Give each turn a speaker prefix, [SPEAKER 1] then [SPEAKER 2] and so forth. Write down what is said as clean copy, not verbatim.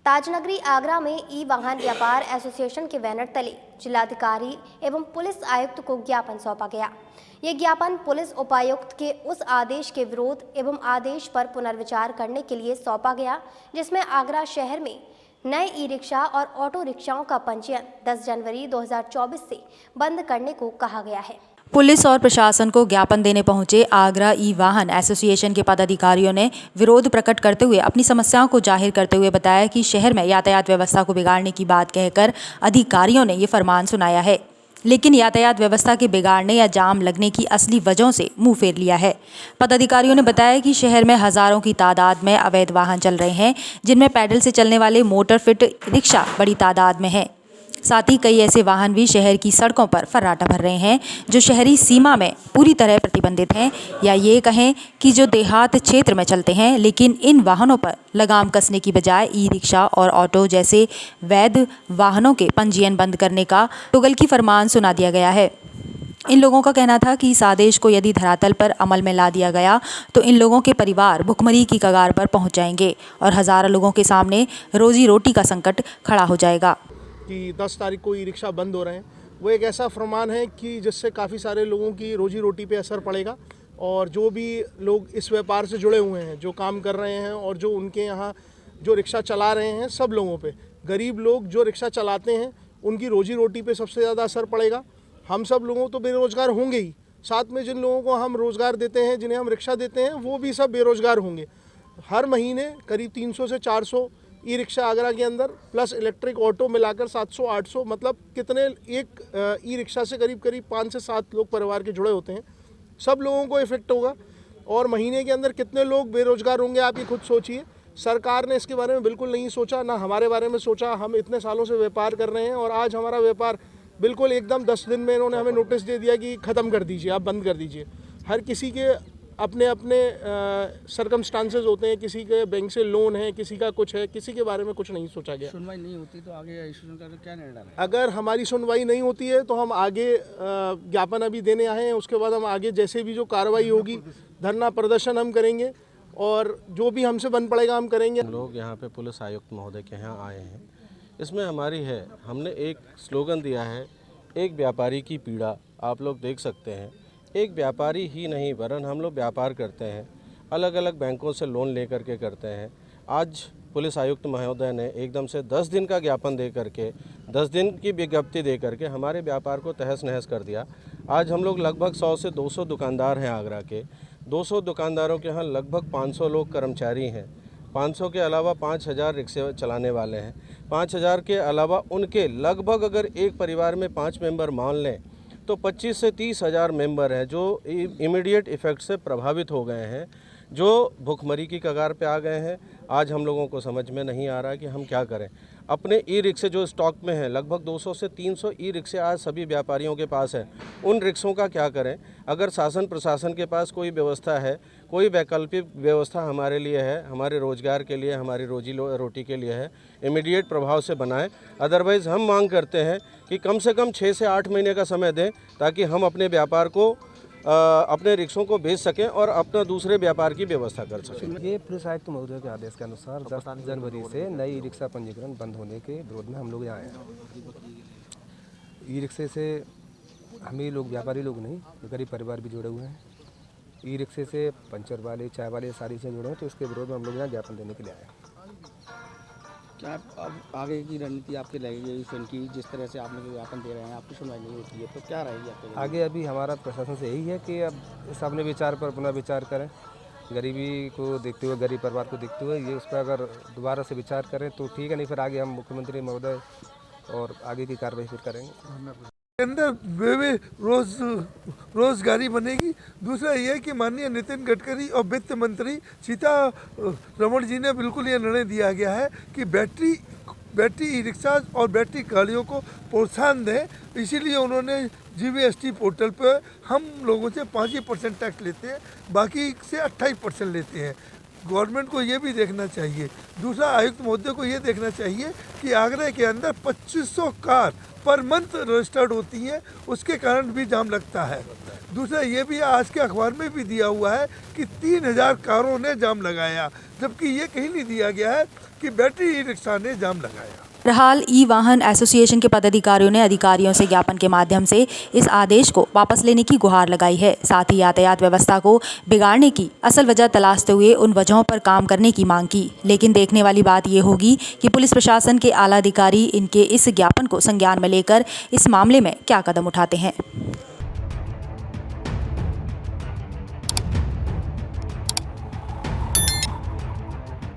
[SPEAKER 1] ताजनगरी आगरा में ई वाहन व्यापार एसोसिएशन के बैनर तले जिलाधिकारी एवं पुलिस आयुक्त को ज्ञापन सौंपा गया। ये ज्ञापन पुलिस उपायुक्त के उस आदेश के विरोध एवं आदेश पर पुनर्विचार करने के लिए सौंपा गया, जिसमें आगरा शहर में नए ई रिक्शा और ऑटो रिक्शाओं का पंजीयन 10 जनवरी 2024 से बंद करने को कहा गया है।
[SPEAKER 2] पुलिस और प्रशासन को ज्ञापन देने पहुंचे आगरा ई वाहन एसोसिएशन के पदाधिकारियों ने विरोध प्रकट करते हुए अपनी समस्याओं को जाहिर करते हुए बताया कि शहर में यातायात व्यवस्था को बिगाड़ने की बात कहकर अधिकारियों ने ये फरमान सुनाया है, लेकिन यातायात व्यवस्था के बिगाड़ने या जाम लगने की असली वजहों से मुंह फेर लिया है। पदाधिकारियों ने बताया कि शहर में हजारों की तादाद में अवैध वाहन चल रहे हैं, जिनमें पैडल से चलने वाले मोटर फिट रिक्शा बड़ी तादाद में है। साथ ही कई ऐसे वाहन भी शहर की सड़कों पर फर्राटा भर रहे हैं जो शहरी सीमा में पूरी तरह प्रतिबंधित हैं, या ये कहें कि जो देहात क्षेत्र में चलते हैं, लेकिन इन वाहनों पर लगाम कसने की बजाय ई रिक्शा और ऑटो जैसे वैध वाहनों के पंजीयन बंद करने का तुगलकी फरमान सुना दिया गया है। इन लोगों का कहना था कि इस आदेश को यदि धरातल पर अमल में ला दिया गया तो इन लोगों के परिवार भुखमरी की कगार पर पहुंच जाएंगे और हजारों लोगों के सामने रोजी रोटी का संकट खड़ा हो जाएगा।
[SPEAKER 3] कि 10 तारीख को ई रिक्शा बंद हो रहे हैं, वो एक ऐसा फरमान है कि जिससे काफ़ी सारे लोगों की रोजी रोटी पे असर पड़ेगा, और जो भी लोग इस व्यापार से जुड़े हुए हैं, जो काम कर रहे हैं और जो उनके यहाँ जो रिक्शा चला रहे हैं, सब लोगों पे, गरीब लोग जो रिक्शा चलाते हैं उनकी रोजी रोटी पे सबसे ज़्यादा असर पड़ेगा। हम सब लोगों तो बेरोज़गार होंगे ही, साथ में जिन लोगों को हम रोज़गार देते हैं, जिन्हें हम रिक्शा देते हैं, वो भी सब बेरोज़गार होंगे। हर महीने करीब 300 से 400 ई रिक्शा आगरा के अंदर प्लस इलेक्ट्रिक ऑटो मिलाकर 700-800, मतलब कितने, एक ई रिक्शा से करीब 5 से 7 लोग परिवार के जुड़े होते हैं। सब लोगों को इफेक्ट होगा और महीने के अंदर कितने लोग बेरोजगार होंगे, आप ये खुद सोचिए। सरकार ने इसके बारे में बिल्कुल नहीं सोचा, ना हमारे बारे में सोचा। हम इतने सालों से व्यापार कर रहे हैं और आज हमारा व्यापार बिल्कुल एकदम 10 दिन में इन्होंने हमें नोटिस दे दिया कि ख़त्म कर दीजिए, आप बंद कर दीजिए। हर किसी के अपने अपने सर्कमस्टांसेस होते हैं, किसी के बैंक से लोन है, किसी का कुछ है, किसी के बारे में कुछ नहीं सोचा गया।
[SPEAKER 4] सुनवाई नहीं होती तो आगे इशू का क्या निर्णय है?
[SPEAKER 3] अगर हमारी सुनवाई नहीं होती है तो हम आगे ज्ञापन अभी देने आए हैं, उसके बाद हम आगे जैसे भी जो कार्रवाई होगी, धरना प्रदर्शन हम करेंगे और जो भी हमसे बन पड़ेगा हम करेंगे।
[SPEAKER 5] हम लोग यहाँ पे पुलिस आयुक्त महोदय के यहाँ आए हैं। इसमें हमारी है, हमने एक स्लोगन दिया है, एक व्यापारी की पीड़ा। आप लोग देख सकते हैं, एक व्यापारी ही नहीं वरन हम लोग व्यापार करते हैं, अलग अलग बैंकों से लोन ले करके करते हैं। आज पुलिस आयुक्त महोदय ने एकदम से 10 दिन का ज्ञापन दे करके, 10 दिन की विज्ञप्ति दे करके हमारे व्यापार को तहस नहस कर दिया। आज हम लोग लगभग 100 से 200 दुकानदार हैं आगरा के। 200 दुकानदारों के यहाँ लगभग 500 लोग कर्मचारी हैं। 500 के अलावा 5000 रिक्शे चलाने वाले हैं। 5000 के अलावा उनके लगभग अगर एक परिवार में 5 मेंबर मान लें तो 25 से 30 हज़ार मेंबर हैं जो इमीडिएट इफ़ेक्ट से प्रभावित हो गए हैं, जो भुखमरी की कगार पे आ गए हैं। आज हम लोगों को समझ में नहीं आ रहा कि हम क्या करें। अपने ई रिक्शे जो स्टॉक में हैं, लगभग 200 से 300 ई रिक्शे आज सभी व्यापारियों के पास है, उन रिक्शों का क्या करें। अगर शासन प्रशासन के पास कोई व्यवस्था है, कोई वैकल्पिक व्यवस्था हमारे लिए है, हमारे रोज़गार के लिए, हमारी रोजी रोटी के लिए है, इमीडिएट प्रभाव से बनाएं। अदरवाइज़ हम मांग करते हैं कि कम से कम 6 से 8 महीने का समय दें ताकि हम अपने व्यापार को अपने रिक्शों को भेज सकें और अपना दूसरे व्यापार की व्यवस्था कर सकें।
[SPEAKER 6] ये पुलिस आयुक्त महोदय के आदेश के अनुसार 10 जनवरी से नई रिक्शा पंजीकरण बंद होने के विरोध में हम लोग यहाँ आए हैं। ई रिक्शे से हम ही लोग, व्यापारी लोग नहीं, गरीब परिवार भी जुड़े हुए हैं। ई रिक्शे से पंचर वाले, चाय वाले सारी से जुड़े हैं, तो इसके विरोध में हम लोग यहाँ ज्ञापन देने के लिए आए हैं।
[SPEAKER 4] क्या अब आगे की रणनीति आपकी लगेगी की, जिस तरह से आप लोग ज्ञापन दे रहे हैं, आपकी सुनवाई नहीं होती है तो क्या रहेगी आपके
[SPEAKER 6] आगे? अभी हमारा प्रशासन से यही है कि अब इस अपने विचार पर पुनः विचार करें, गरीबी को देखते हुए, गरीब परिवार को देखते हुए ये उस पर अगर दोबारा से विचार करें तो ठीक है, नहीं फिर आगे हम मुख्यमंत्री महोदय और आगे की कार्रवाई फिर करेंगे।
[SPEAKER 7] अंदर रोजगारी बनेगी। दूसरा यह है कि माननीय नितिन गडकरी और वित्त मंत्री सीतारमण जी ने बिल्कुल ये निर्णय दिया गया है कि बैटरी ई रिक्शा और बैटरी गाड़ियों को प्रोत्साहन दें। इसीलिए उन्होंने GST पोर्टल पर हम लोगों से 5% टैक्स लेते हैं, बाकी से 28% लेते हैं। गवर्नमेंट को ये भी देखना चाहिए। दूसरा, आयुक्त महोदय को ये देखना चाहिए कि आगरा के अंदर 2500 कार पर मंथ रजिस्टर्ड होती हैं, उसके कारण भी जाम लगता है। दूसरा ये भी आज के अखबार में भी दिया हुआ है कि 3000 कारों ने जाम लगाया, जबकि ये कहीं नहीं दिया गया है कि बैटरी ई रिक्शा ने जाम लगाया।
[SPEAKER 2] बहरहाल ई वाहन एसोसिएशन के पदाधिकारियों ने अधिकारियों से ज्ञापन के माध्यम से इस आदेश को वापस लेने की गुहार लगाई है। साथ ही यातायात व्यवस्था को बिगाड़ने की असल वजह तलाशते हुए उन वजहों पर काम करने की मांग की। लेकिन देखने वाली बात ये होगी कि पुलिस प्रशासन के आला अधिकारी इनके इस ज्ञापन को संज्ञान में लेकर इस मामले में क्या कदम उठाते हैं।